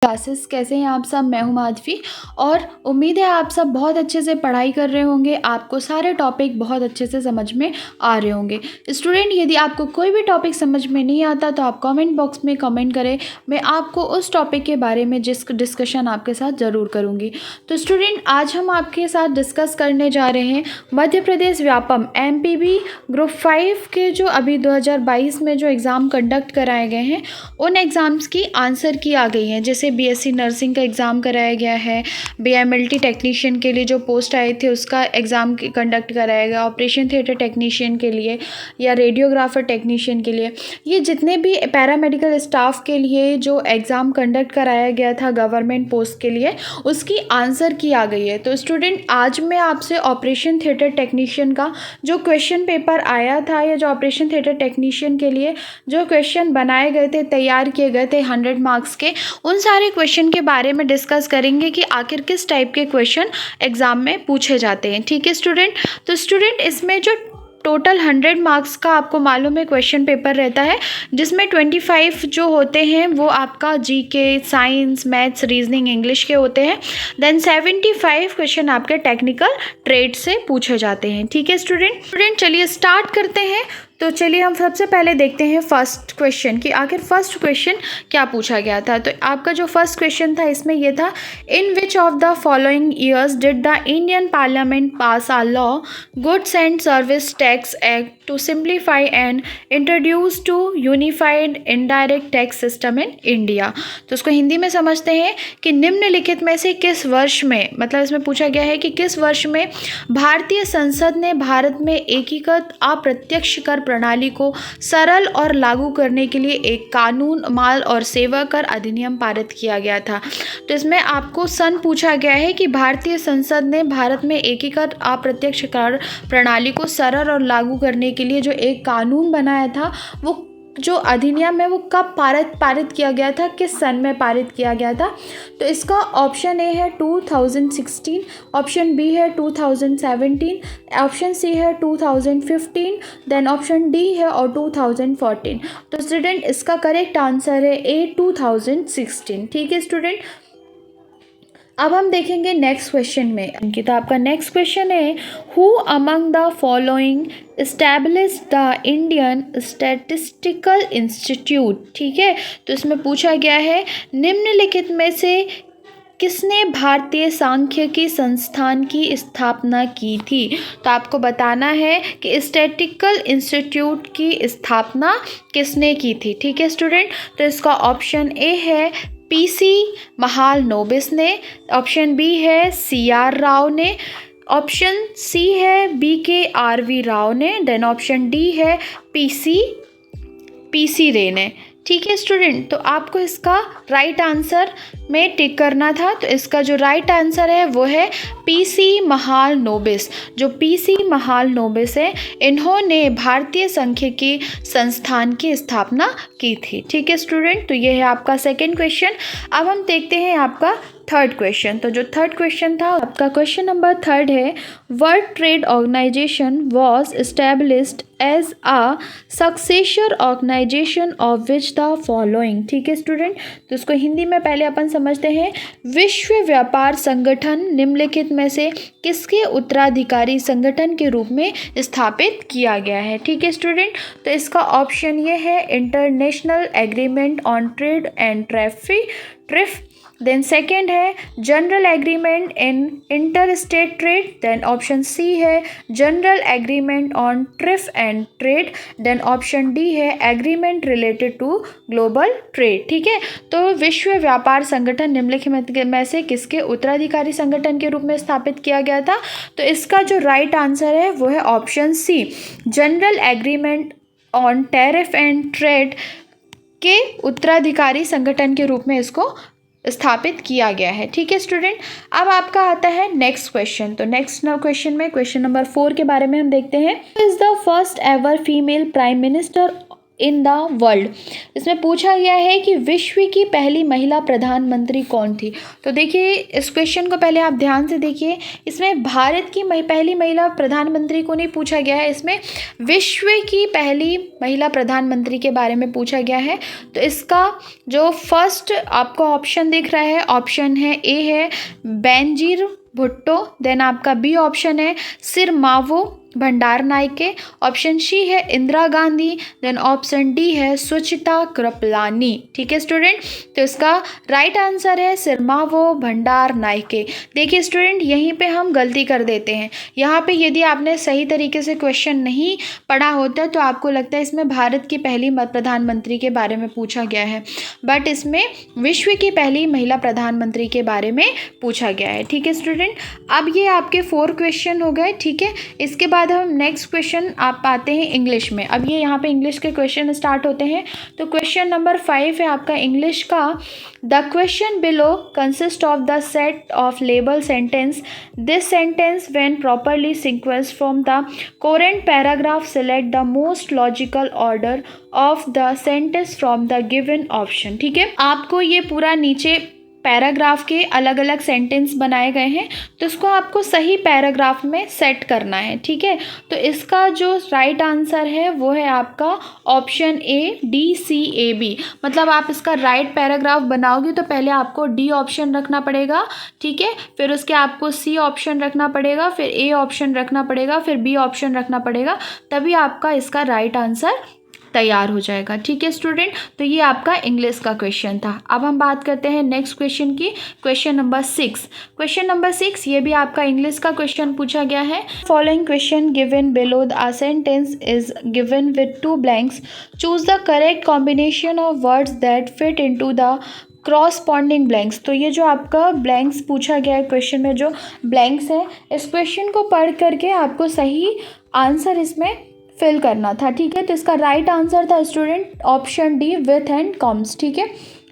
Classes कैसे हैं आप सब। मैं हूं माधवी और उम्मीद है आप सब बहुत अच्छे से पढ़ाई कर रहे होंगे। आपको सारे टॉपिक बहुत अच्छे से समझ में आ रहे होंगे। स्टूडेंट, यदि आपको कोई भी टॉपिक समझ में नहीं आता तो आप कमेंट बॉक्स में कमेंट करें। मैं आपको उस टॉपिक के बारे में डिस्कशन आपके साथ ज़रूर करूँगी। तो स्टूडेंट, आज हम आपके साथ डिस्कस करने जा रहे हैं मध्य प्रदेश व्यापम MPB ग्रुप 5 के जो अभी 2022 में जो एग्ज़ाम कंडक्ट कराए गए हैं उन एग्ज़ाम्स की आंसर की आ गई हैं। जैसे BSc नर्सिंग का एग्ज़ाम कराया गया है, BMLT टेक्नीशियन के लिए जो पोस्ट आए थे उसका एग्ज़ाम कंडक्ट कराया गया, ऑपरेशन थिएटर टेक्नीशियन के लिए या रेडियोग्राफर टेक्नीशियन के लिए, ये जितने भी पैरामेडिकल स्टाफ के लिए जो एग्ज़ाम कंडक्ट कराया गया था गवर्नमेंट पोस्ट के लिए, उसकी आंसर की आ गई है। तो स्टूडेंट, आज मैं आपसे ऑपरेशन थिएटर टेक्नीशियन का जो क्वेश्चन पेपर आया था या जो ऑपरेशन थिएटर टेक्नीशियन के लिए जो क्वेश्चन बनाए गए थे, तैयार किए गए थे 100 मार्क्स के, उन सारे क्वेश्चन के बारे में डिस्कस करेंगे कि आखिर किस टाइप के क्वेश्चन एग्ज़ाम में पूछे जाते हैं। ठीक है स्टूडेंट। तो स्टूडेंट, इसमें जो टोटल 100 मार्क्स का आपको मालूम है क्वेश्चन पेपर रहता है, जिसमें 25 जो होते हैं वो आपका GK, science, maths, reasoning, English के होते हैं। देन 75 क्वेश्चन आपके टेक्निकल ट्रेड से पूछे जाते हैं। ठीक है स्टूडेंट, चलिए स्टार्ट करते हैं। तो चलिए हम सबसे पहले देखते हैं फर्स्ट क्वेश्चन कि आखिर फर्स्ट क्वेश्चन क्या पूछा गया था। तो आपका जो फर्स्ट क्वेश्चन था इसमें यह था, in which of the following years did the Indian parliament pass a law goods and service tax act to simplify and introduce to unified indirect tax system in India. तो उसको हिंदी में समझते हैं कि निम्नलिखित में से किस वर्ष में, मतलब इसमें पूछा गया है कि किस वर्ष में भारतीय संसद ने भारत में एकीकृत अप्रत्यक्ष कर प्रणाली को सरल और लागू करने के लिए एक कानून, माल और सेवा कर अधिनियम पारित किया गया था। तो इसमें आपको सन पूछा गया है कि भारतीय संसद ने भारत में एकीकृत अप्रत्यक्ष कर प्रणाली को सरल और लागू करने के लिए जो एक कानून बनाया था, वो जो अधिनियम है वो कब पारित किया गया था, किस सन में पारित किया गया था। तो इसका ऑप्शन ए है 2016, ऑप्शन बी है 2017, ऑप्शन सी है 2015, देन ऑप्शन डी है और 2014। तो स्टूडेंट, इसका करेक्ट आंसर है ए 2016। ठीक है स्टूडेंट। अब हम देखेंगे नेक्स्ट क्वेश्चन में कि तो आपका नेक्स्ट क्वेश्चन है, who among the following established the Indian statistical institute. ठीक है। तो इसमें पूछा गया है, निम्नलिखित में से किसने भारतीय सांख्यिकी संस्थान की स्थापना की थी। तो आपको बताना है कि स्टैटिस्टिकल इंस्टीट्यूट की स्थापना किसने की थी। ठीक है स्टूडेंट। तो इसका ऑप्शन ए है PC महालनोबिस ने, ऑप्शन बी है CR राव ने, ऑप्शन सी है BKRV राव ने, देन ऑप्शन डी है PC रे ने। ठीक है स्टूडेंट। तो आपको इसका राइट आंसर में टिक करना था। तो इसका जो राइट आंसर है वो है PC महालनोबिस। जो PC महालनोबिस है, इन्होंने भारतीय सांख्यिकी संस्थान की स्थापना की थी। ठीक है स्टूडेंट। तो ये है आपका सेकंड क्वेश्चन। अब हम देखते हैं आपका थर्ड क्वेश्चन। तो जो थर्ड क्वेश्चन था आपका क्वेश्चन नंबर 3 है, world trade organisation was established as a successor organisation of which the following. ठीक है स्टूडेंट। तो इसको हिंदी में पहले अपन समझते हैं, विश्व व्यापार संगठन निम्नलिखित में से किसके उत्तराधिकारी संगठन के रूप में स्थापित किया गया है। ठीक है स्टूडेंट। तो इसका ऑप्शन ये है international agreement on trade and tariff, then second है general agreement in inter state trade, then option C है general agreement on tariff and trade, then option D है agreement related to global trade. ठीक है। तो विश्व व्यापार संगठन निम्नलिखित में से किसके उत्तराधिकारी संगठन के रूप में स्थापित किया गया था। तो इसका जो राइट आंसर है वो है option C, general agreement on tariff and trade के उत्तराधिकारी संगठन के रूप में इसको स्थापित किया गया है। ठीक है स्टूडेंट। अब आपका आता है नेक्स्ट क्वेश्चन। तो नेक्स्ट क्वेश्चन में क्वेश्चन नंबर 4 के बारे में हम देखते हैं, is the first ever female prime minister in the world. इसमें पूछा गया है कि विश्व की पहली महिला प्रधानमंत्री कौन थी। तो देखिए इस क्वेश्चन को पहले आप ध्यान से देखिए, इसमें भारत की पहली महिला प्रधानमंत्री को नहीं पूछा गया है, इसमें विश्व की पहली महिला प्रधानमंत्री के बारे में पूछा गया है। तो इसका जो फर्स्ट आपको ऑप्शन दिख रहा है, ऑप्शन है ए है बेनजीर भुट्टो, देन आपका बी ऑप्शन है सिरमावो भंडारनायके, ऑप्शन सी है Indira Gandhi, then option D है सुचिता कृपलानी। ठीक है स्टूडेंट, तो इसका राइट आंसर है सिरमावो भंडारनायके। देखिए स्टूडेंट यहीं पे हम गलती कर देते हैं, यहाँ पे यदि आपने सही तरीके से क्वेश्चन नहीं पढ़ा होता तो आपको लगता है इसमें भारत की पहली प्रधानमंत्री के बारे में पूछा गया है, बट इसमें विश्व की पहली महिला प्रधानमंत्री के बारे में पूछा गया है। ठीक है स्टूडेंट, अब ये आपके 4 क्वेश्चन हो गए। ठीक है, इसके बाद हम नेक्स्ट क्वेश्चन आप आते हैं इंग्लिश में। अब ये यहाँ पे इंग्लिश के क्वेश्चन स्टार्ट होते हैं। तो क्वेश्चन नंबर 5 है आपका इंग्लिश का, the question below consist of the set of label sentence, this sentence when properly sequence from the coherent paragraph select the most logical order of the sentence from the given option. ठीक है, आपको ये पूरा नीचे paragraph के अलग अलग sentence बनाए गए हैं, तो इसको आपको सही पैराग्राफ में सेट करना है। ठीक है, तो इसका जो राइट आंसर है वो है आपका option A D C A B. मतलब आप इसका राइट पैराग्राफ बनाओगे तो पहले आपको डी ऑप्शन रखना पड़ेगा, ठीक है, फिर उसके आपको सी ऑप्शन रखना पड़ेगा, फिर ए ऑप्शन रखना पड़ेगा, फिर बी ऑप्शन रखना पड़ेगा, तभी आपका इसका राइट आंसर तैयार हो जाएगा। ठीक है स्टूडेंट, तो ये आपका इंग्लिश का क्वेश्चन था। अब हम बात करते हैं नेक्स्ट क्वेश्चन की, क्वेश्चन नंबर 6। क्वेश्चन नंबर 6 ये भी आपका इंग्लिश का क्वेश्चन पूछा गया है। Following question given below the sentence is given with 2 blanks, choose the correct combination of words that fit into the corresponding blanks. तो ये जो आपका ब्लैंक्स पूछा गया है क्वेश्चन में, जो ब्लैंक्स है, इस क्वेश्चन को पढ़ करके आपको सही आंसर इसमें फिल करना था। ठीक है, तो इसका राइट आंसर था student option D with and comms. ठीक है,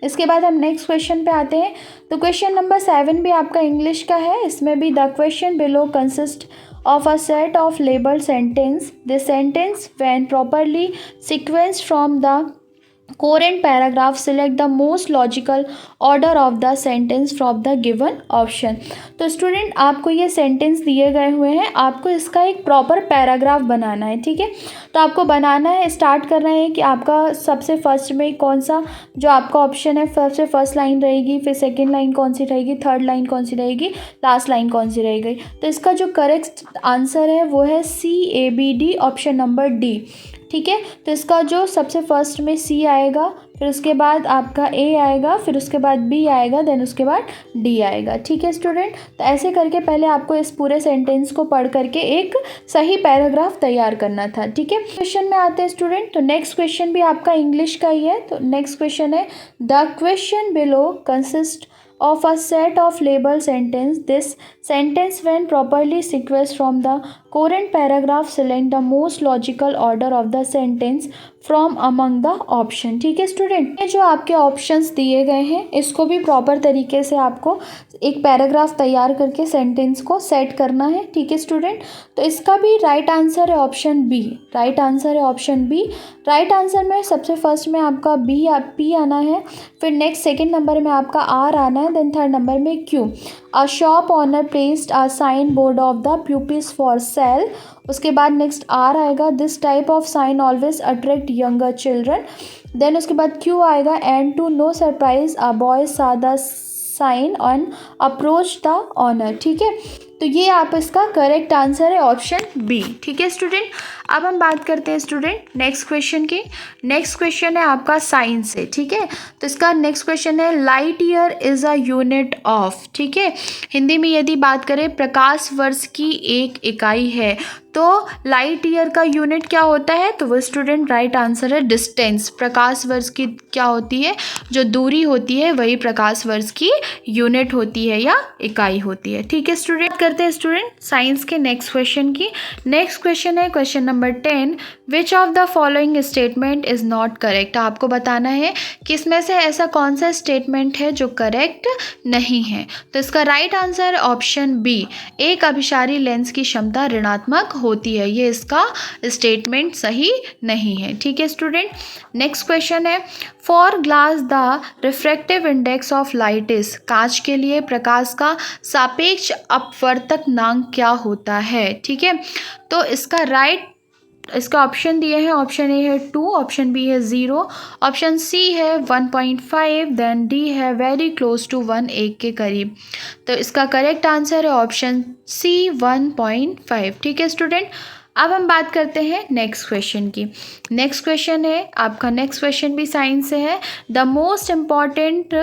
इसके बाद हम नेक्स्ट क्वेश्चन पे आते हैं। तो क्वेश्चन नंबर 7 भी आपका इंग्लिश का है। इसमें भी the question below consist of a set of labeled sentence, this sentence when properly sequenced from the current paragraph select the most logical order of the sentence from the given option। तो student आपको ये sentence दिए गए हुए हैं, आपको इसका एक प्रॉपर पैराग्राफ बनाना है। ठीक है, तो आपको बनाना है, स्टार्ट करना है कि आपका सबसे फर्स्ट में कौन सा जो आपका ऑप्शन है, सबसे फर्स्ट लाइन रहेगी, फिर सेकेंड लाइन कौन सी रहेगी, थर्ड लाइन कौन सी रहेगी, लास्ट लाइन कौन सी रहेगी। तो इसका जो करेक्ट आंसर है वो है CABD ऑप्शन नंबर डी। ठीक है, तो इसका जो सबसे फर्स्ट में सी आएगा, फिर उसके बाद आपका ए आएगा, फिर उसके बाद बी आएगा, देन उसके बाद डी आएगा। ठीक है स्टूडेंट, तो ऐसे करके पहले आपको इस पूरे सेंटेंस को पढ़ करके एक सही पैराग्राफ तैयार करना था। ठीक है, क्वेश्चन में आते हैं स्टूडेंट। तो नेक्स्ट क्वेश्चन भी आपका इंग्लिश का ही है। तो नेक्स्ट क्वेश्चन है the question below consist of a set of labeled sentence, this sentence when properly sequenced from the current paragraph select the most logical order of the sentence from among the option। ठीक है student, ये जो आपके options दिए गए हैं इसको भी प्रॉपर तरीके से आपको एक पैराग्राफ तैयार करके सेंटेंस को सेट करना है। ठीक है स्टूडेंट, तो इसका भी राइट आंसर है ऑप्शन बी। राइट आंसर है ऑप्शन बी। राइट आंसर में सबसे फर्स्ट में आपका पी आना है, फिर नेक्स्ट सेकेंड नंबर में आपका आर आना है, देन थर्ड नंबर में Q. A shop owner placed a sign board of the puppies for sale. उसके बाद नेक्स्ट आर आएगा, this type of sign always attract younger children. Then उसके बाद क्यू आएगा, and to no surprise a boy saw the sign on approach the owner. ठीक है, तो ये आप इसका करेक्ट आंसर है ऑप्शन बी। ठीक है स्टूडेंट, अब हम बात करते हैं स्टूडेंट नेक्स्ट क्वेश्चन की। नेक्स्ट क्वेश्चन है आपका साइंस से। ठीक है, तो इसका नेक्स्ट क्वेश्चन है light year is a unit of. ठीक है, हिंदी में यदि बात करें प्रकाश वर्ष की एक इकाई है, तो लाइट ईयर का यूनिट क्या होता है, तो वो स्टूडेंट राइट आंसर है डिस्टेंस। प्रकाश वर्ष की क्या होती है, जो दूरी होती है वही प्रकाश वर्ष की यूनिट होती है या इकाई होती है। ठीक है स्टूडेंट, करते हैं स्टूडेंट साइंस के नेक्स्ट क्वेश्चन की। नेक्स्ट क्वेश्चन है question number 10, which of the following statement is not correct. आपको बताना है कि इसमें से ऐसा कौन सा स्टेटमेंट है जो करेक्ट नहीं है। तो इसका राइट आंसर ऑप्शन बी, एक अभिसारी लेंस की क्षमता ऋणात्मक होती है। ये इसका स्टेटमेंट सही नहीं है। ठीक है स्टूडेंट, नेक्स्ट क्वेश्चन है, for glass the refractive index of light is. कांच के लिए प्रकाश का सापेक्ष अपवर्तनांक क्या होता है। ठीक है, तो इसका ऑप्शन दिए हैं, ऑप्शन ए है 2, ऑप्शन बी है 0, ऑप्शन सी है 1.5, देन डी है वेरी क्लोज टू 1, 1 के करीब। तो इसका करेक्ट आंसर है ऑप्शन सी 1.5। ठीक है स्टूडेंट, अब हम बात करते हैं नेक्स्ट क्वेश्चन की। नेक्स्ट क्वेश्चन है आपका, नेक्स्ट क्वेश्चन भी साइंस से है, द मोस्ट इम्पॉर्टेंट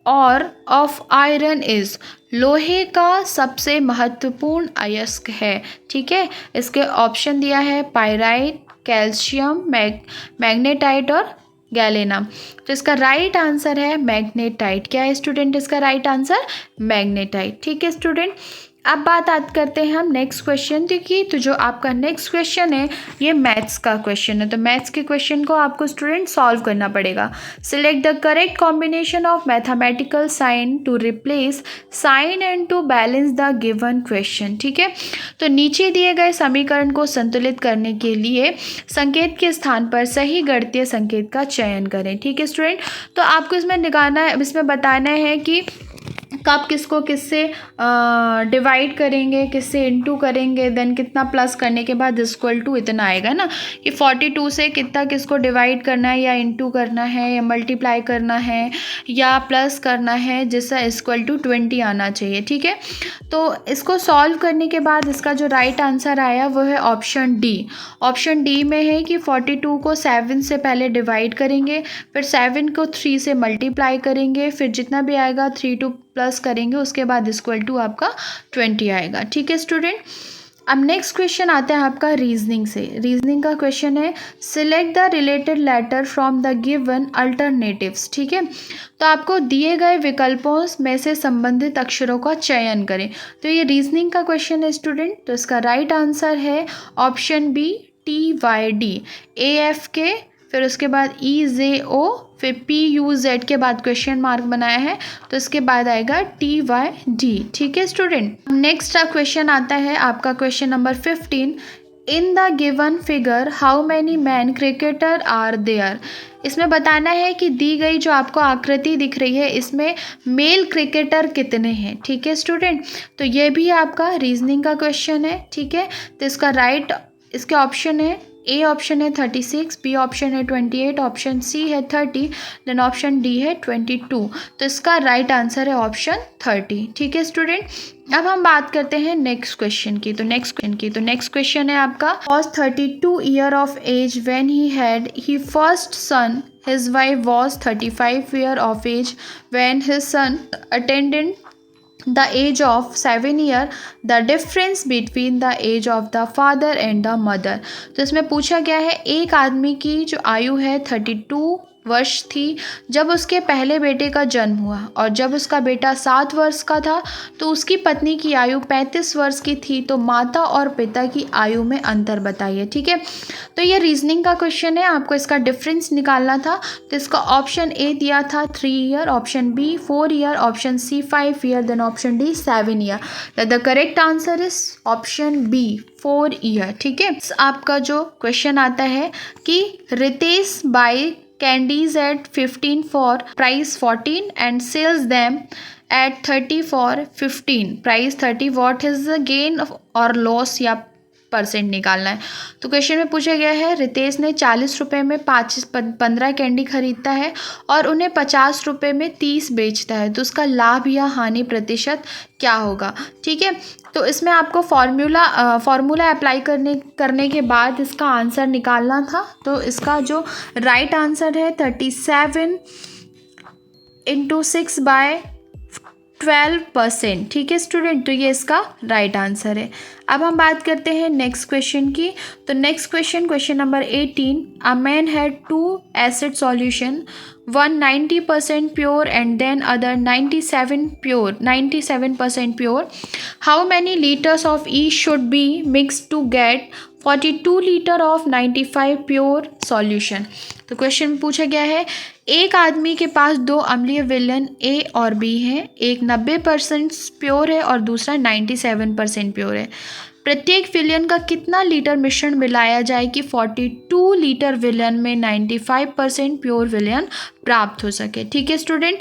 और ऑफ आयरन इज। लोहे का सबसे महत्वपूर्ण अयस्क है। ठीक है, इसके ऑप्शन दिया है पायराइट, कैल्शियम, मैग्नेटाइट और गैलेनम। तो इसका राइट आंसर है मैग्नेटाइट। क्या है स्टूडेंट इसका राइट आंसर? मैग्नेटाइट। ठीक है स्टूडेंट, अब बात करते हैं हम नेक्स्ट क्वेश्चन की। तो जो आपका नेक्स्ट क्वेश्चन है ये मैथ्स का क्वेश्चन है। तो मैथ्स के क्वेश्चन को आपको स्टूडेंट सॉल्व करना पड़ेगा। Select the correct combination of mathematical sign to replace sign and to balance the given question. ठीक है, तो नीचे दिए गए समीकरण को संतुलित करने के लिए संकेत के स्थान पर सही गणितीय संकेत का चयन करें। ठीक है स्टूडेंट, तो आपको इसमें बताना है कि कब किसको किससे डिवाइड करेंगे, किससे इनटू करेंगे, देन कितना प्लस करने के बाद इक्वल टू इतना आएगा ना, कि 42 से कितना किसको डिवाइड करना है, या इनटू करना है, या मल्टीप्लाई करना है, या प्लस करना है, जिससे इक्वल टू 20 आना चाहिए। ठीक है, तो इसको सॉल्व करने के बाद इसका जो राइट आंसर आया वो है ऑप्शन डी। ऑप्शन डी में है कि 42 को 7 से पहले डिवाइड करेंगे, फिर 7 को 3 से मल्टीप्लाई करेंगे, फिर जितना भी आएगा 3 टू प्लस करेंगे, उसके बाद इक्वल टू आपका 20 आएगा। ठीक है स्टूडेंट, अब नेक्स्ट क्वेश्चन आता है आपका रीजनिंग से। रीजनिंग का क्वेश्चन है, select the related letter from the given alternatives. ठीक है, तो आपको दिए गए विकल्पों में से संबंधित अक्षरों का चयन करें। तो ये रीजनिंग का क्वेश्चन है स्टूडेंट, तो इसका राइट आंसर है ऑप्शन बी TYD, AFK, फिर उसके बाद EJO, फिर PUZ के बाद क्वेश्चन मार्क बनाया है, तो इसके बाद आएगा TYD। ठीक है स्टूडेंट, नेक्स्ट क्वेश्चन आता है आपका question number 15, in the given figure how many man cricketer are there. इसमें बताना है कि दी गई जो आपको आकृति दिख रही है इसमें मेल क्रिकेटर कितने हैं। ठीक है स्टूडेंट, तो ये भी आपका रीजनिंग का क्वेश्चन है। ठीक है, तो इसके ऑप्शन है, ए ऑप्शन है 36, बी ऑप्शन है 28, ऑप्शन सी है 30, देन ऑप्शन डी है 22। तो इसका राइट आंसर है ऑप्शन 30। ठीक है स्टूडेंट, अब हम बात करते हैं नेक्स्ट क्वेश्चन की। तो नेक्स्ट क्वेश्चन है आपका, was 32 year of age when he had he first son, his wife was 35 year of age when his son attended the age of 7 year, the difference between the age of the father and the mother। तो इसमें पूछा गया है एक आदमी की जो आयु है 32 वर्ष थी जब उसके पहले बेटे का जन्म हुआ, और जब उसका बेटा 7 वर्ष का था तो उसकी पत्नी की आयु 35 वर्ष की थी। तो माता और पिता की आयु में अंतर बताइए। ठीक है, तो ये रीजनिंग का क्वेश्चन है, आपको इसका डिफरेंस निकालना था। तो इसका ऑप्शन ए दिया था 3 year, option B 4 year, option C 5 year, then option D 7 year. The correct answer is option B 4 year. ठीक है, आपका जो क्वेश्चन आता है कि Ritesh buy candies at 15 for price 14 and sells them at 30 for 15 price 30। what is the gain or loss या percent निकालना है। तो क्वेश्चन में पूछा गया है, रितेश ने 40 रुपये में 15 कैंडी खरीदता है और उन्हें 50 रुपये में 30 बेचता है, तो उसका लाभ या हानि प्रतिशत क्या होगा। ठीक है, तो इसमें आपको फॉर्मूला अप्लाई करने के बाद इसका आंसर निकालना था। तो इसका जो राइट आंसर है 37 × 6/24 12%। ठीक है स्टूडेंट, तो ये इसका राइट आंसर है। अब हम बात करते हैं नेक्स्ट क्वेश्चन की। तो next question number 18, a man had 2 acid solution, one 90% pure and then other 97% pure. How many liters of each should be mixed to get 42 litre of 95 pure solution? तो question पूछा गया है, एक आदमी के पास 2 अम्लीय विलयन ए और बी हैं, एक 90% प्योर है और दूसरा 97% प्योर है। प्रत्येक विलयन का कितना लीटर मिश्रण मिलाया जाए कि 42 लीटर विलयन में 95% प्योर विलयन प्राप्त हो सके? ठीक है स्टूडेंट,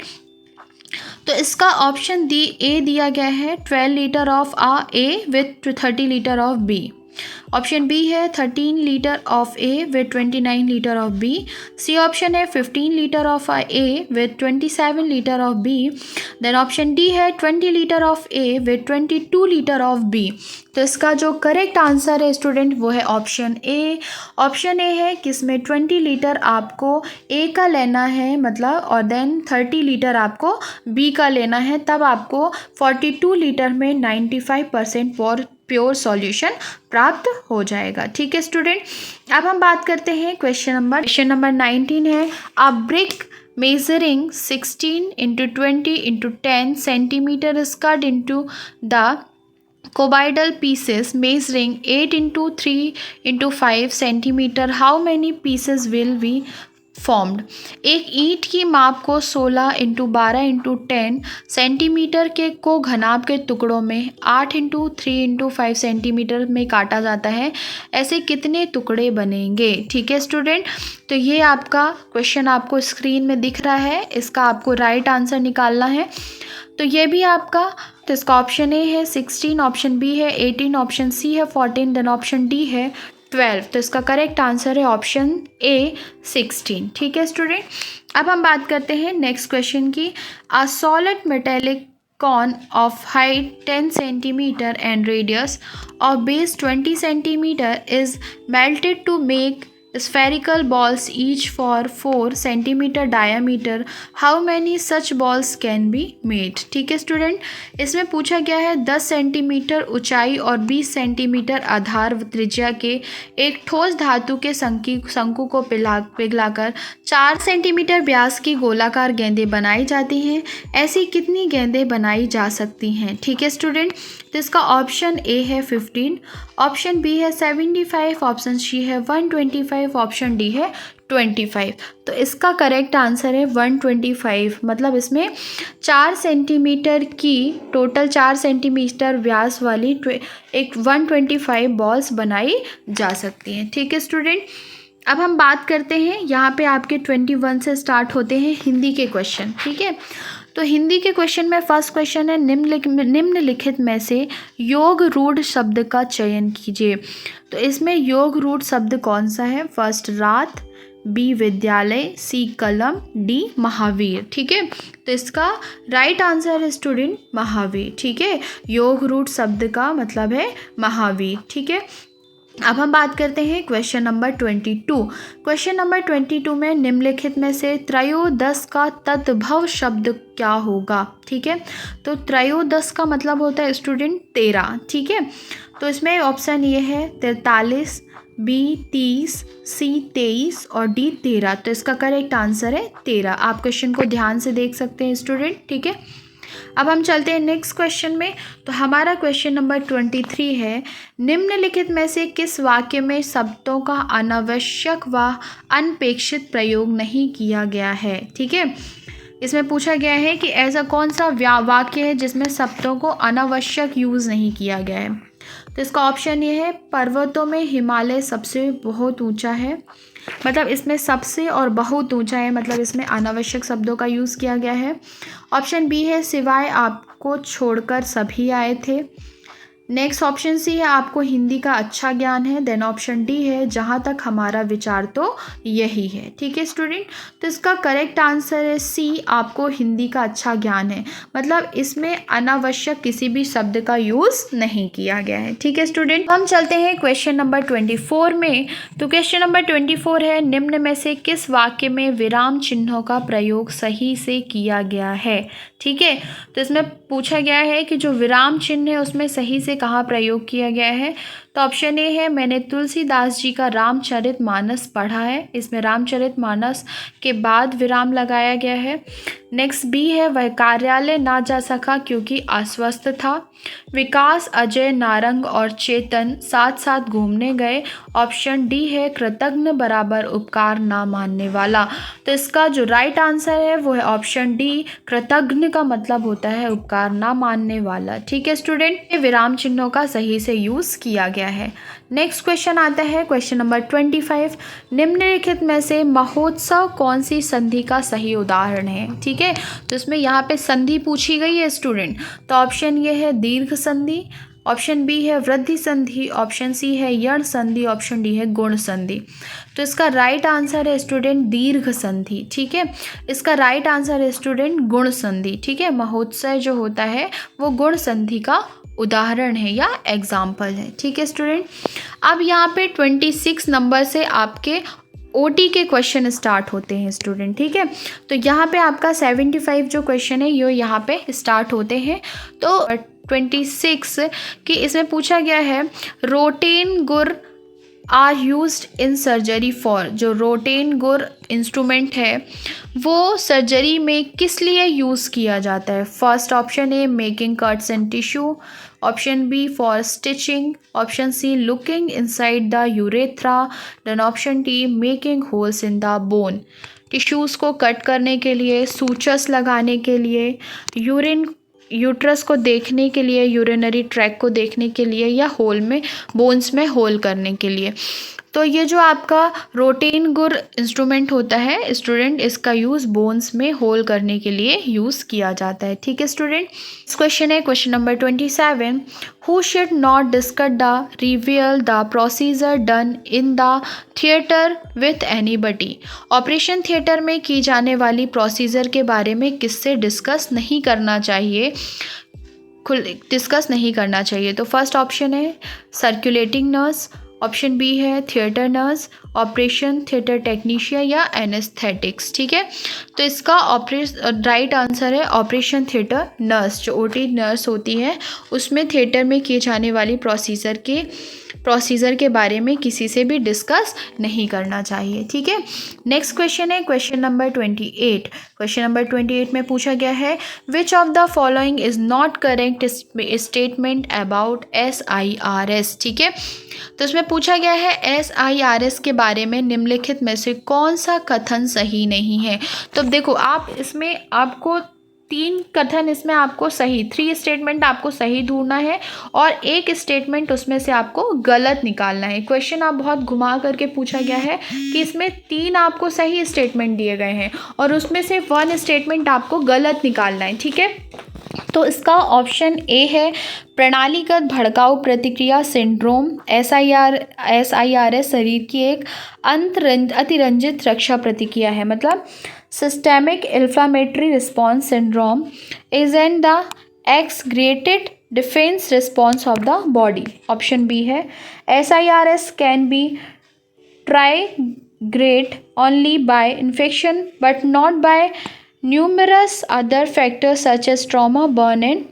तो इसका ऑप्शन डी ए दिया गया है, 12 litre of A with 30 litre of B. Option B है 13 litre of A with 29 litre of B. C option है 15 litre of A with 27 litre of B. Then option D है 20 litre of A with 22 litre of B. तो इसका जो correct answer है student वो है option A. Option A है कि इसमें 20 लीटर आपको ए का लेना है मतलब, और देन 30 लीटर आपको बी का लेना है, तब आपको 42 लीटर में 95% प्योर सॉल्यूशन प्राप्त हो जाएगा। ठीक है स्टूडेंट, अब हम बात करते हैं क्वेश्चन नंबर 19 है, अ brick measuring 16 into 20 into 10 centimeter is cut into the cubidal pieces measuring 8 into 3 into 5 centimeter. How many pieces will be formed? एक ईंट की माप को 16 इंटू 12 इंटू 10 सेंटीमीटर के को घनाभ के टुकड़ों में 8 इंटू 3 इंटू 5 सेंटीमीटर में काटा जाता है, ऐसे कितने टुकड़े बनेंगे? ठीक है स्टूडेंट, तो ये आपका क्वेश्चन आपको स्क्रीन में दिख रहा है, इसका आपको राइट आंसर निकालना है। तो ये भी आपका, तो इसका ऑप्शन ए है 16, ऑप्शन बी है 18, ऑप्शन सी है 14, देन ऑप्शन डी है 12। तो इसका करेक्ट आंसर है ऑप्शन ए 16। ठीक है स्टूडेंट, अब हम बात करते हैं नेक्स्ट क्वेश्चन की। A solid metallic cone of height 10 centimetre and radius of base 20 centimetre is melted to make spherical balls each for 4 centimeter diameter. How many such balls can be made? ठीक है student, इसमें पूछा गया है 10 centimetre ऊंचाई और 20 centimetre आधार त्रिज्या के एक ठोस धातु के शंकु को पिघलाकर 4 सेंटीमीटर व्यास की गोलाकार गेंदें बनाई जाती हैं, ऐसी कितनी गेंदें बनाई जा सकती हैं? ठीक है स्टूडेंट, तो इसका ऑप्शन ए है 15, ऑप्शन बी है 75, ऑप्शन सी है 125, ऑप्शन डी है 25। तो इसका करेक्ट आंसर है 125, मतलब इसमें 4 सेंटीमीटर की टोटल 4 सेंटीमीटर व्यास वाली एक 125 बॉल्स बनाई जा सकती हैं। ठीक है स्टूडेंट, अब हम बात करते हैं, यहाँ पे आपके 21 से स्टार्ट होते हैं हिंदी के क्वेश्चन। ठीक है, तो हिंदी के क्वेश्चन में फर्स्ट क्वेश्चन है, निम्नलिखित में से योग रूढ़ शब्द का चयन कीजिए। तो इसमें योग रूढ़ शब्द कौन सा है? फर्स्ट रात, बी विद्यालय, सी कलम, डी महावीर। ठीक है, तो इसका राइट आंसर है स्टूडेंट महावीर। ठीक है, योग रूढ़ शब्द का मतलब है महावीर। ठीक है, अब हम बात करते हैं क्वेश्चन नंबर 22। क्वेश्चन नंबर 22 में निम्नलिखित में से त्रयोदश का तद्भव शब्द क्या होगा? ठीक है, तो त्रयोदश का मतलब होता है स्टूडेंट 13। ठीक है, तो इसमें ऑप्शन ये है 43, बी 30, सी 23 और डी 13। तो इसका करेक्ट आंसर है 13। आप क्वेश्चन को ध्यान से देख सकते हैं स्टूडेंट। ठीक है, अब हम चलते हैं नेक्स्ट क्वेश्चन में। तो हमारा क्वेश्चन नंबर 23 है, निम्नलिखित में से किस वाक्य में शब्दों का अनावश्यक व अनपेक्षित प्रयोग नहीं किया गया है? ठीक है, इसमें पूछा गया है कि ऐसा कौन सा वाक्य है जिसमें शब्दों को अनावश्यक यूज़ नहीं किया गया है? तो इसका ऑप्शन ये है, पर्वतों में हिमालय सबसे बहुत ऊंचा है, मतलब इसमें सबसे और बहुत ऊंचा है, मतलब इसमें अनावश्यक शब्दों का यूज़ किया गया है। ऑप्शन बी है, सिवाय आपको छोड़कर सभी आए थे। नेक्स्ट ऑप्शन सी है आपको हिंदी का अच्छा ज्ञान है। देन ऑप्शन डी है जहाँ तक हमारा विचार तो यही है। ठीक है स्टूडेंट, तो इसका करेक्ट आंसर है सी, आपको हिंदी का अच्छा ज्ञान है। मतलब इसमें अनावश्यक किसी भी शब्द का यूज़ नहीं किया गया है। ठीक है स्टूडेंट, हम चलते हैं क्वेश्चन नंबर 24 में। तो क्वेश्चन नंबर 24 है, निम्न में से किस वाक्य में विराम चिन्हों का प्रयोग सही से किया गया है। ठीक है, तो इसमें पूछा गया है कि जो विराम चिन्ह है उसमें सही से कहाँ प्रयोग किया गया है। तो ऑप्शन ए है, मैंने तुलसीदास जी का रामचरितमानस पढ़ा है। इसमें रामचरितमानस के बाद विराम लगाया गया है। नेक्स्ट बी है, वह कार्यालय ना जा सका क्योंकि अस्वस्थ था। विकास, अजय, नारंग और चेतन साथ साथ घूमने गए। ऑप्शन डी है, कृतज्ञ बराबर उपकार ना मानने वाला। तो इसका जो राइट आंसर है वो है ऑप्शन डी, कृतज्ञ का मतलब होता है उपकार ना मानने वाला। ठीक है स्टूडेंट, ये विराम चिन्हों का सही से यूज़ किया गया है। नेक्स्ट क्वेश्चन आता है क्वेश्चन नंबर 25, निम्नलिखित में से महोत्सव कौन सी संधि का सही उदाहरण है। ठीक है, तो इसमें यहाँ पे संधि पूछी गई है स्टूडेंट। तो ऑप्शन ये है दीर्घ संधि, ऑप्शन बी है वृद्धि संधि, ऑप्शन सी है यण संधि, ऑप्शन डी है गुण संधि। तो इसका राइट आंसर है स्टूडेंट दीर्घ संधि। ठीक है, इसका राइट आंसर है स्टूडेंट गुण संधि। ठीक है, महोत्सव जो होता है वो गुण संधि का उदाहरण है या एग्जाम्पल है। ठीक है स्टूडेंट, अब यहाँ पे 26 नंबर से आपके ओटी के क्वेश्चन स्टार्ट होते हैं स्टूडेंट। ठीक है, तो यहाँ पे आपका 75 जो क्वेश्चन है ये यहाँ पे स्टार्ट होते हैं। तो 26 कि इसमें पूछा गया है, rongeur are used in surgery for. जो रोटेन गुर इंस्ट्रूमेंट है वो सर्जरी में किस लिए यूज़ किया जाता है। First option A, making cuts and tissue, option B for stitching, option C looking inside the urethra, then option D making holes in the bone. Tissues को cut करने के लिए, सूचस लगाने के लिए, यूट्रस को देखने के लिए, यूरिनरी ट्रैक को देखने के लिए, या होल में बोन्स में होल करने के लिए। तो ये जो आपका रोटेन गुर इंस्ट्रूमेंट होता है स्टूडेंट, इसका यूज़ बोन्स में होल करने के लिए यूज़ किया जाता है। ठीक है स्टूडेंट, इस क्वेश्चन है question number 27, who should not discuss the reveal the procedure done in the theatre with anybody. Operation theatre में की जाने वाली प्रोसीजर के बारे में किससे डिस्कस नहीं करना चाहिए, डिस्कस नहीं करना चाहिए। तो फर्स्ट ऑप्शन है सर्कुलेटिंग नर्स, ऑप्शन बी है theatre nurse, operation theatre technician या एनेस्थेटिक्स। ठीक है, तो इसका राइट आंसर है ऑपरेशन थिएटर नर्स। जो ओटी नर्स होती है उसमें थिएटर में किए जाने वाली प्रोसीजर के बारे में किसी से भी डिस्कस नहीं करना चाहिए। ठीक है, नेक्स्ट क्वेश्चन है क्वेश्चन नंबर 28। क्वेश्चन नंबर 28 में पूछा गया है, which of the following is not correct statement about SIRS। ठीक है, तो इसमें पूछा गया है SIRS के बारे में निम्नलिखित में से कौन सा कथन सही नहीं है। तो देखो आप इसमें आपको 3 कथन इसमें आपको सही, 3 स्टेटमेंट आपको सही ढूंढना है और 1 स्टेटमेंट उसमें से आपको गलत निकालना है। क्वेश्चन आप बहुत घुमा करके पूछा गया है कि इसमें 3 आपको सही स्टेटमेंट दिए गए हैं और उसमें से 1 स्टेटमेंट आपको गलत निकालना है। ठीक है, तो इसका ऑप्शन ए है प्रणालीगत भड़काऊ प्रतिक्रिया सिंड्रोम। SIRS शरीर की एक अतिरंजित रक्षा प्रतिक्रिया है। मतलब systemic inflammatory response syndrome is an the exaggerated defence response of the body. Option B है SIRS can be triggered only by infection but not by numerous other factors such as trauma, burn and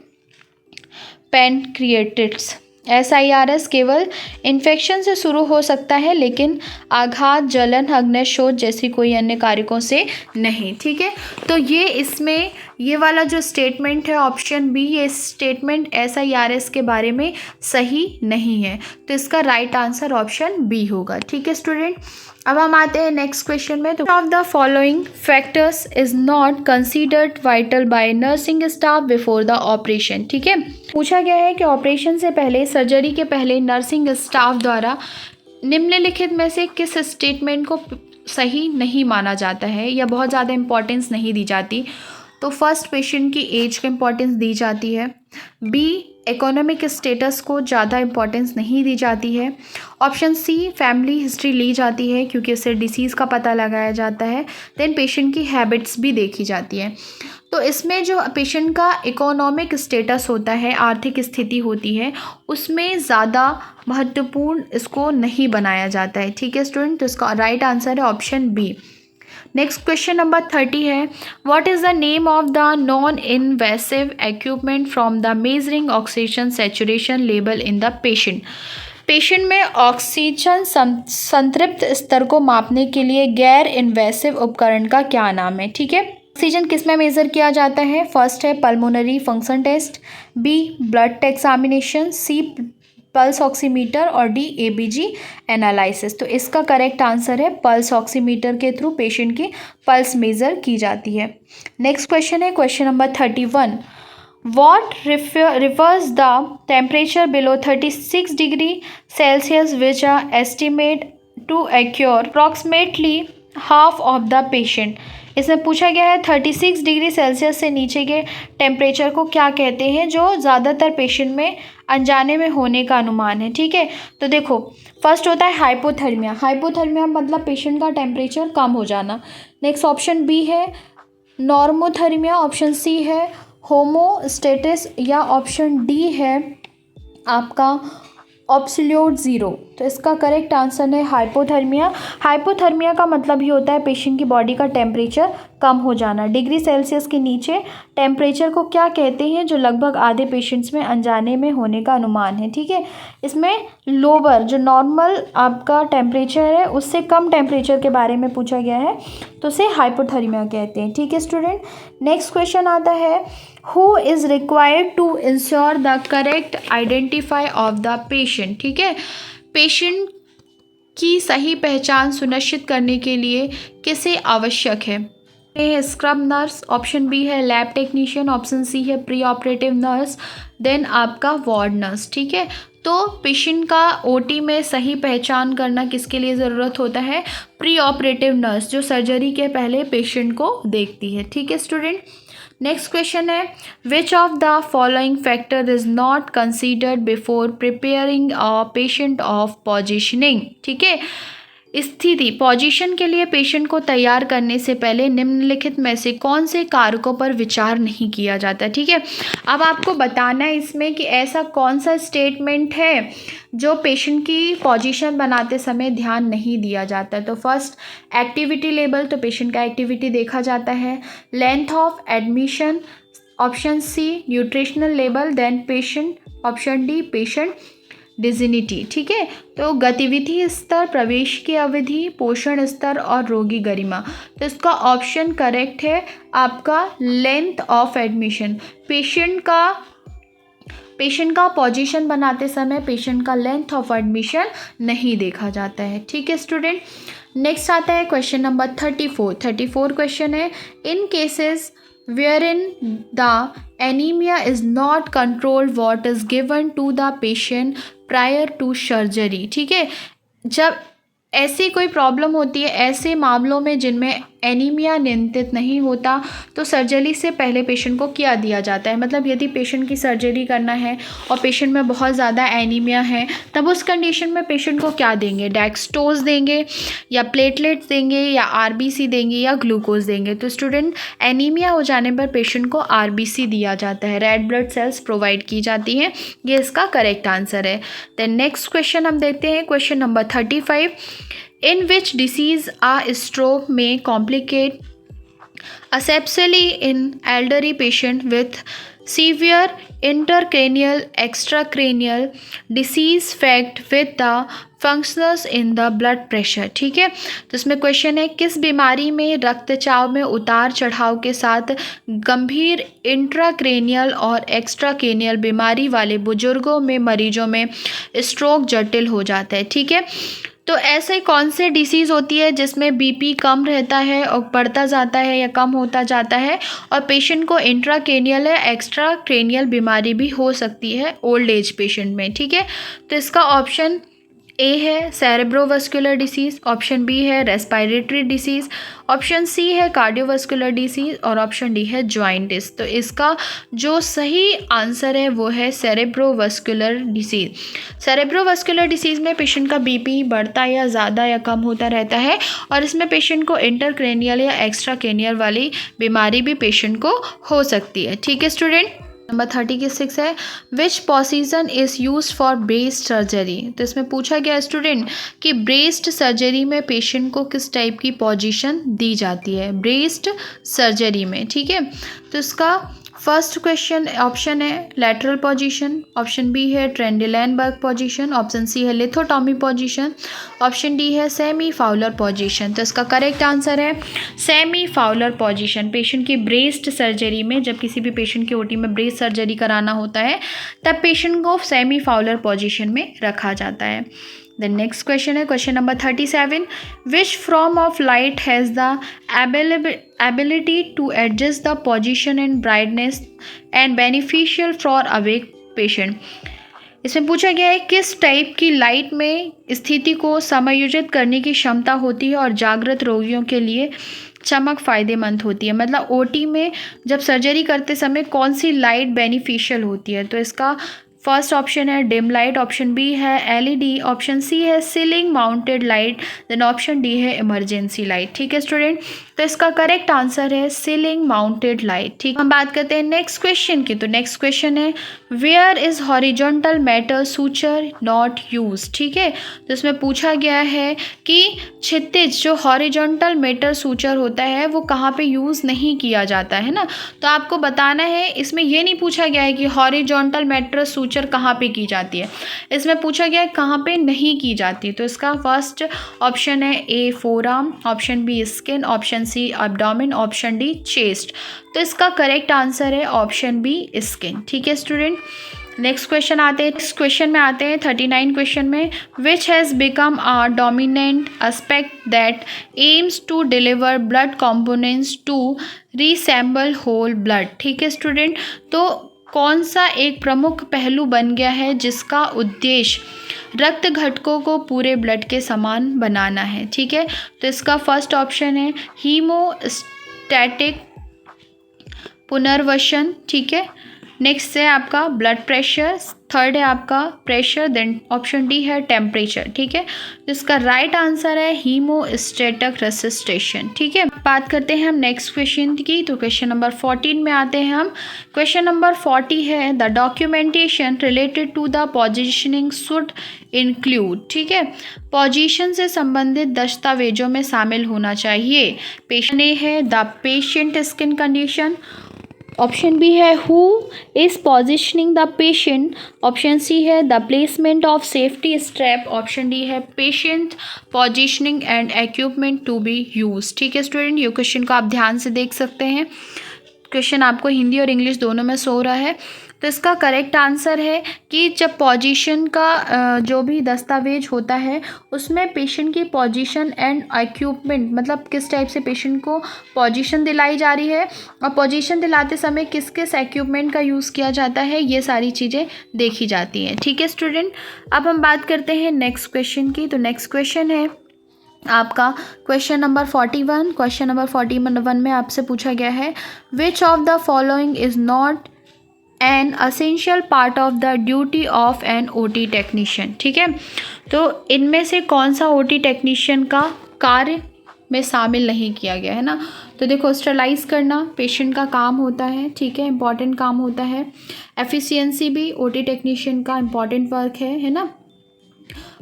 pancreatitis। SIRS केवल infection से शुरू हो सकता है लेकिन आघात, जलन, अग्न्यशोथ जैसी कोई अन्य कारकों से नहीं। ठीक है, तो ये इसमें ये वाला जो स्टेटमेंट है ऑप्शन बी, ये स्टेटमेंट SIRS के बारे में सही नहीं है। तो इसका राइट आंसर ऑप्शन बी होगा। ठीक है स्टूडेंट, अब हम आते हैं नेक्स्ट क्वेश्चन में। तो of the following factors is not considered vital by nursing staff before the operation. ठीक है, पूछा गया है कि ऑपरेशन से पहले, सर्जरी के पहले नर्सिंग स्टाफ द्वारा निम्नलिखित में से किस स्टेटमेंट को सही नहीं माना जाता है या बहुत ज़्यादा इंपॉर्टेंस नहीं दी जाती। तो फर्स्ट पेशेंट की एज को इम्पोर्टेंस दी जाती है। बी, इकोनॉमिक स्टेटस को ज़्यादा इम्पोर्टेंस नहीं दी जाती है। ऑप्शन सी, फैमिली हिस्ट्री ली जाती है क्योंकि इससे डिसीज़ का पता लगाया जाता है। देन पेशेंट की हैबिट्स भी देखी जाती है। तो इसमें जो पेशेंट का इकोनॉमिक स्टेटस होता है, आर्थिक स्थिति होती है, उसमें ज़्यादा महत्वपूर्ण इसको नहीं बनाया जाता है। ठीक है स्टूडेंट, तो इसका राइट आंसर है option B. Next question number 30 है, what is the name of the non invasive equipment from the measuring oxygen saturation level in the patient. Patient में ऑक्सीजन संतृप्त स्तर को मापने के लिए गैर इन्वेसिव उपकरण का क्या नाम है। ठीक है, ऑक्सीजन किस में मेज़र किया जाता है? फर्स्ट है pulmonary function test, B blood examination, C pulse oximeter और डी एबीजी एनालिसिस। तो इसका करेक्ट आंसर है पल्स ऑक्सीमीटर के थ्रू पेशेंट की पल्स मेज़र की जाती है। नेक्स्ट क्वेश्चन है question number 31, What refers the temperature below 36 degree Celsius which are estimate to occur approximately half of the patient। इसमें पूछा गया है 36 डिग्री सेल्सियस से नीचे के टेम्परेचर को क्या कहते हैं जो ज़्यादातर पेशेंट में अनजाने में होने का अनुमान है। ठीक है, तो देखो फर्स्ट होता है हाइपोथर्मिया। हाइपोथर्मिया मतलब पेशेंट का टेम्परेचर कम हो जाना। नेक्स्ट ऑप्शन बी है नॉर्मोथर्मिया, ऑप्शन सी है होमोस्टेटिस या ऑप्शन डी है आपका ऑब्सोल्यूट ज़ीरो। तो इसका करेक्ट आंसर है हाइपोथर्मिया। हाइपोथर्मिया का मतलब ये होता है पेशेंट की बॉडी का टेम्परेचर कम हो जाना। डिग्री सेल्सियस के नीचे टेम्परेचर को क्या कहते हैं जो लगभग आधे पेशेंट्स में अनजाने में होने का अनुमान है। ठीक है, इसमें लोअर जो नॉर्मल आपका टेम्परेचर है उससे कम टेम्परेचर के बारे में पूछा गया है, तो उसे हाइपोथर्मिया कहते हैं। ठीक है स्टूडेंट, नेक्स्ट क्वेश्चन आता है, who is required to ensure the correct identify of the patient. ठीक है, पेशेंट की सही पहचान सुनिश्चित करने के लिए किसे आवश्यक है? ए है स्क्रब नर्स, ऑप्शन बी है लैब टेक्नीशियन, ऑप्शन सी है प्री ऑपरेटिव नर्स, देन आपका वार्ड नर्स। ठीक है, तो पेशेंट का ओटी में सही पहचान करना किसके लिए ज़रूरत होता है? प्री ऑपरेटिव नर्स, जो सर्जरी के पहले पेशेंट को देखती है। ठीक है स्टूडेंट, नेक्स्ट क्वेश्चन है, which of the following factor is not considered before preparing a patient of positioning. ठीक है, स्थिति पोजीशन के लिए पेशेंट को तैयार करने से पहले निम्नलिखित में से कौन से कारकों पर विचार नहीं किया जाता। ठीक है, अब आपको बताना है इसमें कि ऐसा कौन सा स्टेटमेंट है जो पेशेंट की पोजीशन बनाते समय ध्यान नहीं दिया जाता है। तो फर्स्ट एक्टिविटी लेवल, तो पेशेंट का एक्टिविटी देखा जाता है। Length of admission, option C nutritional level, then patient, option D patient dignity. ठीक है, तो गतिविधि स्तर, प्रवेश की अवधि, पोषण स्तर और रोगी गरिमा। तो इसका ऑप्शन करेक्ट है आपका लेंथ ऑफ एडमिशन। पेशेंट का पोजीशन बनाते समय पेशेंट का लेंथ ऑफ एडमिशन नहीं देखा जाता है। ठीक है स्टूडेंट, नेक्स्ट आता है क्वेश्चन नंबर 34 क्वेश्चन है, इन cases wherein the anemia is not controlled what is given to the patient prior to surgery। ठीक है, जब ऐसी कोई प्रॉब्लम होती है, ऐसे मामलों में जिनमें एनीमिया नियंत्रित नहीं होता, तो सर्जरी से पहले पेशेंट को क्या दिया जाता है? मतलब यदि पेशेंट की सर्जरी करना है और पेशेंट में बहुत ज़्यादा एनीमिया है, तब उस कंडीशन में पेशेंट को क्या देंगे? डेक्सटोज देंगे या प्लेटलेट्स देंगे या आरबीसी देंगे या ग्लूकोज देंगे? तो स्टूडेंट एनीमिया हो जाने पर पेशेंट को आरबीसी दिया जाता है, रेड ब्लड सेल्स प्रोवाइड की जाती हैं। ये इसका करेक्ट आंसर है। देन नेक्स्ट क्वेश्चन हम देखते हैं question number 35, in which disease a stroke may complicate asepsally in elderly patient with severe intracranial extracranial disease fact with the functions in the blood pressure। ठीक है, तो इसमें question है, किस बीमारी में रक्तचाप में उतार चढ़ाव के साथ गंभीर इंट्राक्रेनियल और एक्स्ट्राक्रेनियल बीमारी वाले बुजुर्गों में मरीजों में स्ट्रोक जटिल हो जाता है। ठीक है, तो ऐसे कौन से डिसीज़ होती है जिसमें बीपी कम रहता है और बढ़ता जाता है या कम होता जाता है, और पेशेंट को इंट्राक्रेनियल या एक्स्ट्रा क्रेनियल बीमारी भी हो सकती है ओल्ड एज पेशेंट में। ठीक है, तो इसका ऑप्शन ए है सेरेब्रोवास्कुलर डिसीज़, ऑप्शन बी है रेस्पिरेटरी डिसीज़, ऑप्शन सी है कार्डियोवास्कुलर डिसीज़ और ऑप्शन डी है जॉइंटिस। तो इसका जो सही आंसर है वो है सेरेब्रोवास्कुलर डिसीज़। सेरेब्रोवास्कुलर डिसीज़ में पेशेंट का बीपी बढ़ता या ज़्यादा या कम होता रहता है और इसमें पेशेंट को इंटरक्रेनियल या एक्स्ट्रा क्रेनियल वाली बीमारी भी पेशेंट को हो सकती है। ठीक है स्टूडेंट। नंबर 36 है which position is use for breast surgery. तो इसमें पूछा गया स्टूडेंट कि ब्रेस्ट सर्जरी में पेशेंट को किस टाइप की पोजीशन दी जाती है ब्रेस्ट सर्जरी में। ठीक है, तो इसका फर्स्ट क्वेश्चन ऑप्शन है लैटरल पोजीशन, ऑप्शन बी है ट्रेंडिलैंडबर्ग पोजीशन, ऑप्शन सी है लिथोटॉमी पोजीशन, ऑप्शन डी है सेमी फाउलर पोजीशन। तो इसका करेक्ट आंसर है सेमी फाउलर पोजीशन। पेशेंट की ब्रेस्ट सर्जरी में, जब किसी भी पेशेंट की ओटी में ब्रेस्ट सर्जरी कराना होता है तब पेशेंट को सेमी फाउलर पोजीशन में रखा जाता है। द नेक्स्ट क्वेश्चन है question number 37 which form of light has the ability to adjust the position and brightness and beneficial for awake patient। इसमें पूछा गया है किस टाइप की लाइट में स्थिति को समायोजित करने की क्षमता होती है और जागृत रोगियों के लिए चमक फ़ायदेमंद होती है। मतलब ओटी में जब सर्जरी करते समय कौन सी लाइट बेनिफिशियल होती है। तो इसका फर्स्ट ऑप्शन है डिम लाइट, ऑप्शन बी है एलईडी, ऑप्शन सी है ceiling mounted light, then option D है इमरजेंसी लाइट। ठीक है स्टूडेंट, तो इसका करेक्ट आंसर है सीलिंग माउंटेड लाइट। ठीक, हम बात करते हैं नेक्स्ट क्वेश्चन की। तो नेक्स्ट क्वेश्चन है where is horizontal metal suture not use. ठीक है, तो इसमें पूछा गया है कि क्षितिज जो हॉरिजॉन्टल मेटल सूचर होता है वो कहाँ पे यूज़ नहीं किया जाता है ना। तो आपको बताना है, इसमें ये नहीं पूछा गया है कि हॉरिजॉन्टल मेटल सूचर कहाँ पे की जाती है, इसमें पूछा गया है कहाँ पे नहीं की जाती। तो इसका फर्स्ट ऑप्शन है A forearm, option B skin, option C abdomen, option D chest. तो इसका करेक्ट आंसर है ऑप्शन बी स्किन। ठीक है स्टूडेंट, नेक्स्ट क्वेश्चन आते हैं। इस क्वेश्चन में आते हैं 39 क्वेश्चन में which has become a dominant aspect that aims to deliver blood components to resemble whole blood. ठीक है स्टूडेंट, तो कौन सा एक प्रमुख पहलू बन गया है जिसका उद्देश्य रक्त घटकों को पूरे ब्लड के समान बनाना है। ठीक है, तो इसका फर्स्ट ऑप्शन है हीमोस्टैटिक पुनर्वसन। ठीक है, नेक्स्ट है आपका ब्लड प्रेशर, थर्ड है आपका प्रेशर, देन ऑप्शन डी है टेम्परेचर। ठीक है, इसका राइट आंसर है हीमोस्टैटिक रेसिस्टेशन। ठीक है, बात करते हैं हम नेक्स्ट क्वेश्चन की। तो क्वेश्चन नंबर 14 में आते हैं हम। क्वेश्चन नंबर 40 है the documentation related to the positioning should include. ठीक है, पोजीशन से संबंधित दस्तावेजों में शामिल होना चाहिए। पेशेंट ए है the patient skin condition, option B है who is positioning the patient, option C है the placement of safety strap, option D है patient positioning and equipment to be use. ठीक है स्टूडेंट, ये क्वेश्चन को आप ध्यान से देख सकते हैं। क्वेश्चन आपको हिंदी और इंग्लिश दोनों में शो रहा है। तो इसका करेक्ट आंसर है कि जब पोजीशन का जो भी दस्तावेज होता है उसमें पेशेंट की पोजीशन एंड इक्विपमेंट, मतलब किस टाइप से पेशेंट को पोजीशन दिलाई जा रही है और पोजीशन दिलाते समय किस किस इक्विपमेंट का यूज़ किया जाता है, ये सारी चीज़ें देखी जाती हैं। ठीक है स्टूडेंट, अब हम बात करते हैं नेक्स्ट क्वेश्चन की। तो नेक्स्ट क्वेश्चन है आपका क्वेश्चन नंबर 41। क्वेश्चन नंबर 41 में आपसे पूछा गया है which of the following is not an essential part of the duty of an OT technician. ठीक है, तो इनमें से कौन सा ओटी टेक्नीशियन का कार्य में शामिल नहीं किया गया है ना। तो देखो, स्टरलाइज करना पेशेंट का काम होता है। ठीक है, इंपॉर्टेंट काम होता है। एफिशिएंसी भी ओटी टेक्नीशियन का इंपॉर्टेंट वर्क है ना।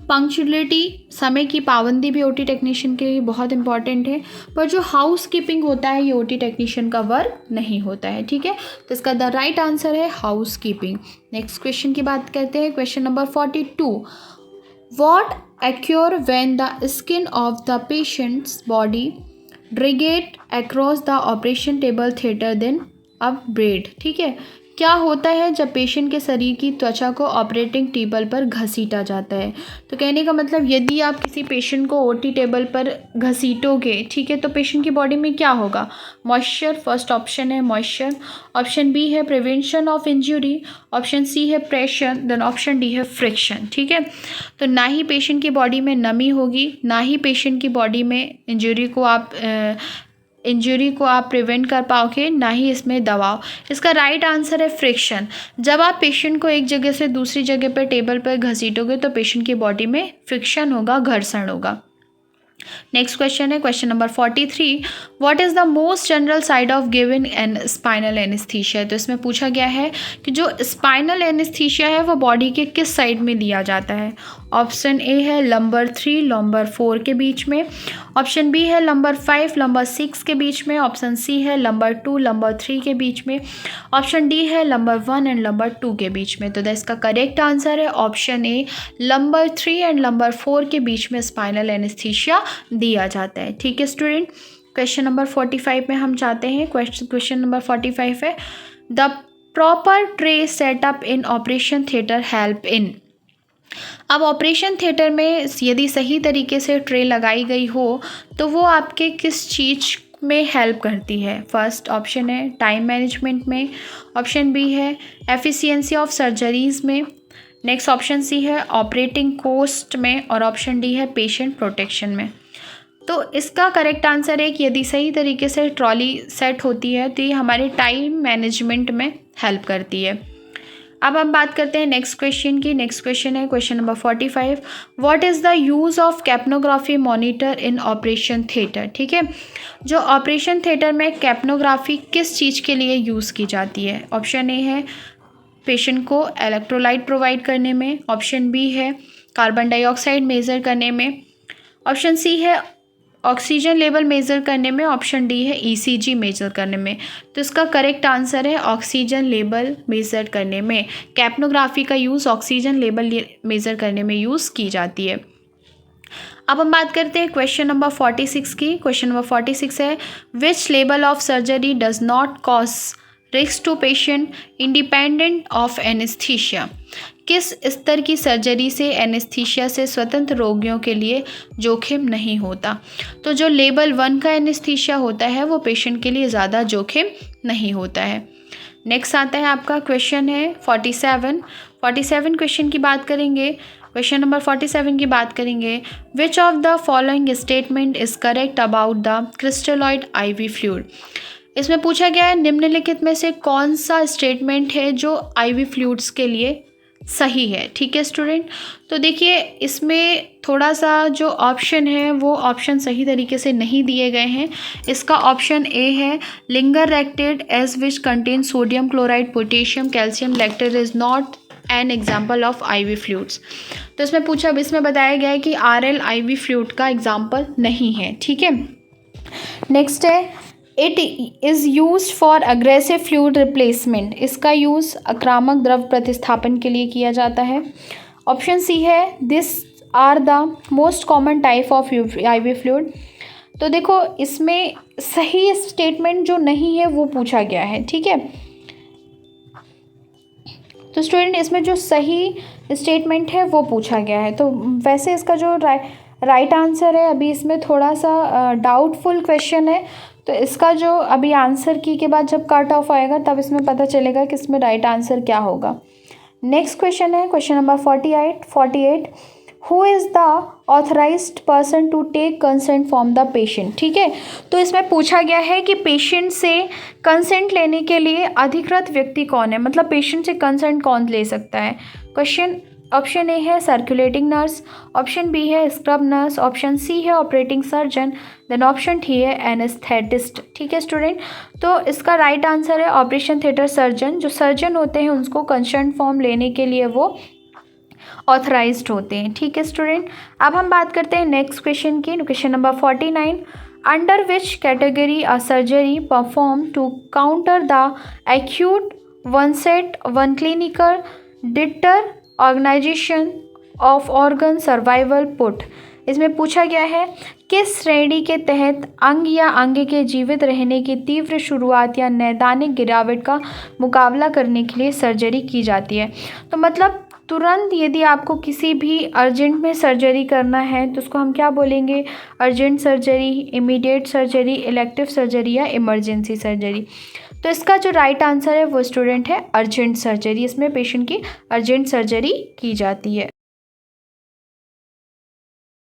पंक्चुअलिटी, समय की पाबंदी भी ओटी टेक्नीशियन के लिए बहुत इंपॉर्टेंट है। पर जो हाउस कीपिंग होता है ये ओटी टेक्नीशियन का वर्क नहीं होता है। ठीक है, तो इसका द राइट आंसर है हाउस कीपिंग। नेक्स्ट क्वेश्चन की बात करते हैं। Question number 42 what occur when the skin of the patient's body dragate across the operation table theater than a braid। ठीक है, क्या होता है जब पेशेंट के शरीर की त्वचा को ऑपरेटिंग टेबल पर घसीटा जाता है? तो कहने का मतलब यदि आप किसी पेशेंट को ओटी टेबल पर घसीटोगे, ठीक है, तो पेशेंट की बॉडी में क्या होगा? मॉइस्चर, फर्स्ट ऑप्शन है मॉइस्चर, ऑप्शन बी है prevention of injury, option C है प्रेशर, देन ऑप्शन डी है फ्रिक्शन। ठीक है, तो ना ही पेशेंट की बॉडी में नमी होगी, ना ही पेशेंट की बॉडी में इंजरी को आप प्रिवेंट कर पाओगे, ना ही इसमें दबाव। इसका राइट आंसर है फ्रिक्शन। जब आप पेशेंट को एक जगह से दूसरी जगह पर टेबल पर घसीटोगे तो पेशेंट की बॉडी में फ्रिक्शन होगा, घर्षण होगा। नेक्स्ट क्वेश्चन है question number 43, what is the most general side of giving an spinal anaesthesia? तो इसमें पूछा गया है कि जो स्पाइनल एनेस्थीसिया है वो बॉडी के किस साइड में दिया जाता है? ऑप्शन ए है लंबर 3 लंबर 4 के बीच में, ऑप्शन बी है लंबर 5 लंबर 6 के बीच में, ऑप्शन सी है लंबर 2 लंबर 3 के बीच में, ऑप्शन डी है लंबर 1 एंड लंबर 2 के बीच में। तो इसका करेक्ट आंसर है option A, lumbar 3 and lumbar 4 के बीच में स्पाइनल एनेस्थीसिया दिया जाता है। ठीक है स्टूडेंट, क्वेश्चन नंबर 45 में हम चाहते हैं। क्वेश्चन नंबर 45 है, the proper tray setup in operation theatre help in. अब ऑपरेशन थिएटर में यदि सही तरीके से ट्रे लगाई गई हो तो वो आपके किस चीज़ में हेल्प करती है? फर्स्ट ऑप्शन है टाइम मैनेजमेंट में, ऑप्शन बी है एफिशिएंसी ऑफ सर्जरीज़ में, नेक्स्ट ऑप्शन सी है ऑपरेटिंग कॉस्ट में, और ऑप्शन डी है पेशेंट प्रोटेक्शन में। तो इसका करेक्ट आंसर है कि यदि सही तरीके से ट्रॉली सेट होती है तो ये हमारे टाइम मैनेजमेंट में हेल्प करती है। अब हम बात करते हैं नेक्स्ट क्वेश्चन की। नेक्स्ट क्वेश्चन है question number 45, what is the use of capnography monitor in operation theatre? ठीक है, जो ऑपरेशन थिएटर में कैप्नोग्राफी किस चीज़ के लिए यूज़ की जाती है? ऑप्शन ए है पेशेंट को इलेक्ट्रोलाइट प्रोवाइड करने में, ऑप्शन बी है कार्बन डाइऑक्साइड मेज़र करने में, ऑप्शन सी है ऑक्सीजन लेवल मेज़र करने में, ऑप्शन डी है ईसीजी मेज़र करने में। तो इसका करेक्ट आंसर है ऑक्सीजन लेवल मेज़र करने में। कैप्नोग्राफी का यूज़ ऑक्सीजन लेवल मेज़र करने में यूज़ की जाती है। अब हम बात करते हैं क्वेश्चन नंबर 46 की। क्वेश्चन नंबर 46 है, which level of surgery does not cause risk to patient independent of anaesthesia? किस स्तर की सर्जरी से एनेस्थीसिया से स्वतंत्र रोगियों के लिए जोखिम नहीं होता? तो जो लेवल 1 का एनेस्थीसिया होता है वो पेशेंट के लिए ज़्यादा जोखिम नहीं होता है। नेक्स्ट आता है आपका क्वेश्चन है 47 क्वेश्चन की बात करेंगे। क्वेश्चन नंबर 47 की बात करेंगे, विच of the following statement is correct about the crystalloid IV fluid? इसमें पूछा गया है निम्नलिखित में से कौन सा स्टेटमेंट है जो आईवी फ्लूइड्स के लिए सही है? ठीक है स्टूडेंट, तो देखिए इसमें थोड़ा सा जो ऑप्शन है वो ऑप्शन सही तरीके से नहीं दिए गए हैं। इसका ऑप्शन ए है ringer lactate as which contain sodium chloride potassium calcium lactate is not an example of IV fluids. तो इसमें बताया गया है कि आरएल आईवी फ्लूइड का एग्जाम्पल नहीं है। ठीक है, नेक्स्ट है it is use for aggressive fluid replacement. इसका यूज़ आक्रामक द्रव प्रतिस्थापन के लिए किया जाता है। ऑप्शन सी है this are the most common type of IV fluid. तो देखो इसमें सही स्टेटमेंट जो नहीं है वो पूछा गया है। ठीक है, तो स्टूडेंट इसमें जो सही स्टेटमेंट है वो पूछा गया है। तो वैसे इसका जो राइट आंसर है, अभी इसमें थोड़ा सा डाउटफुल क्वेश्चन है, तो इसका जो अभी आंसर की के बाद जब कट ऑफ आएगा तब इसमें पता चलेगा कि इसमें राइट आंसर क्या होगा। नेक्स्ट क्वेश्चन है question number 48, who is the authorised person to take consent from the patient? ठीक है, तो इसमें पूछा गया है कि पेशेंट से कंसेंट लेने के लिए अधिकृत व्यक्ति कौन है, मतलब पेशेंट से कंसेंट कौन ले सकता है? ऑप्शन ए है सर्कुलेटिंग नर्स, ऑप्शन बी है स्क्रब नर्स, ऑप्शन सी है operating surgeon, then option D है एनेस्थेटिस्ट। ठीक है स्टूडेंट, तो इसका राइट आंसर है ऑपरेशन थिएटर सर्जन। जो सर्जन होते हैं उनको कंसेंट फॉर्म लेने के लिए वो ऑथराइज्ड होते हैं। ठीक है स्टूडेंट, अब हम बात करते हैं नेक्स्ट क्वेश्चन की। Question number 49, under which category a surgery perform to counter the acute onset one clinical deter organization of organ survival put? इसमें पूछा गया है किस श्रेणी के तहत अंग या अंग के जीवित रहने की तीव्र शुरुआत या नैदानिक गिरावट का मुकाबला करने के लिए सर्जरी की जाती है। तो मतलब तुरंत यदि आपको किसी भी अर्जेंट में सर्जरी करना है तो उसको हम क्या बोलेंगे, urgent surgery, immediate surgery, elective surgery या इमरजेंसी सर्जरी। तो इसका जो राइट आंसर है वो स्टूडेंट है अर्जेंट सर्जरी। इसमें पेशेंट की अर्जेंट सर्जरी की जाती है।